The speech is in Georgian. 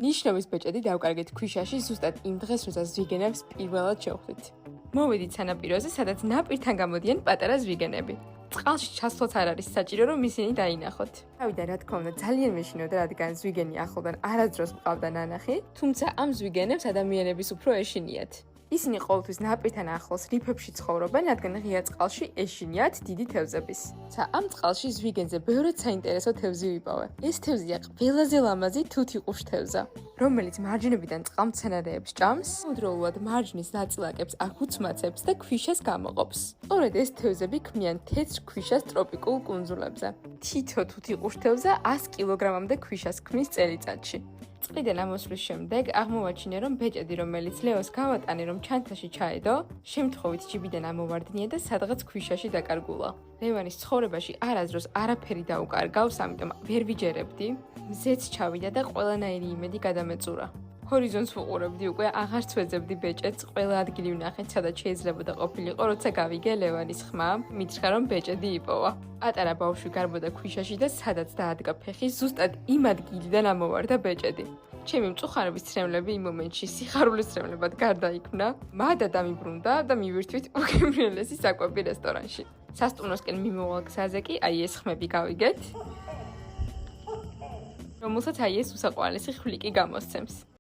ნიშნობის ბეჭედი დავკარგეთ ქვიშაში ზუსტად იმ დღეს, როცა ზვიგენებს პირველად შევხვდით. მოვედით სანაპიროზე, სადაც ნაპირთან გამოდიან პატარა ზვიგენები. წყალში ჩასვლაც არ არის საჭირო, რომ ისინი დაინახოთ. თავიდან რა თქმა უნდა ძალიან მეშინოდა, რადგან ზვიგენი ახლოდან არასდროს მყავდა ნანახი, თუმცა ამ ზვიგენებს ადამიანების უფრო ეშინიათ. ისინი ყოველთვის ნაპირთან ახლოს რიფებში ცხოვრობენ, რადგან ღია წყალში ეშინიათ დიდი თევზების. ცა ამ წყალში ზვიგენზე ბევრად საინტერესო თევზი ვიპოვე. ეს თევზია ყველაზე ლამაზი თუთიყუშ თევზა, რომელიც მარჯნებიდან წყალმცენარეებს ჭამს, udroულად მარჯნის ნაწილაკებს ახუცმაცებს და ქვიშას გამოყოფს. სწორედ ეს თევზები ქმნიან თეთრ ქვიშას ტროპიკულ კუნძულებზე. თითო თუთიყუშ თევზა 100 კილოგრამამდე ქვიშას ქმნის წელიწადში. წყლიდან ამოსვლის შემდეგ აღმოვაჩინე, რომ ბეჭედი, რომელიც ლეოს გავატანე, რომ ჩანთაში ჩაედო, შემთხვევით ჯიბიდან ამოვარდნია და სადღაც ქვიშაში დაკარგულა. ლევანის ცხოვრებაში არასდროს არაფერი დაუკარგავს, ამიტომ ვერ ვიჯერებდი. მზეც ჩავიდა და ყველანაირი იმედი გადამეწურა. ჰორიზონტს ვუყურებდი უკვე, აღარც ვეძებდი ბეჭედს, ყველა ადგილი ვნახეთ, სადაც შეიძლებოდა ყოფილიყო, როცა გავიგე ლევანის ხმა, მითხრა, რომ ბეჭედი იპოვა. პატარა ბავშვი გარბოდა ქვიშაში და სადაც დაადგა ფეხი, ზუსტად იმ ადგილიდან ამოვარდა ბეჭედი. ჩემი მწუხარების ცრემლები იმ მომენტში სიხარულის ცრემლებად გარდაიქმნა, მადა დამიბრუნდა და მივირთვით უგემრიელესი საკვები რესტორანში. სასტუმროსკენ მიმოვალ გზაზე კი აი ეს ხმები გავიგეთ, რომელსაც აი ეს უსაყვარლესი ხვლიკი გამოსცემს.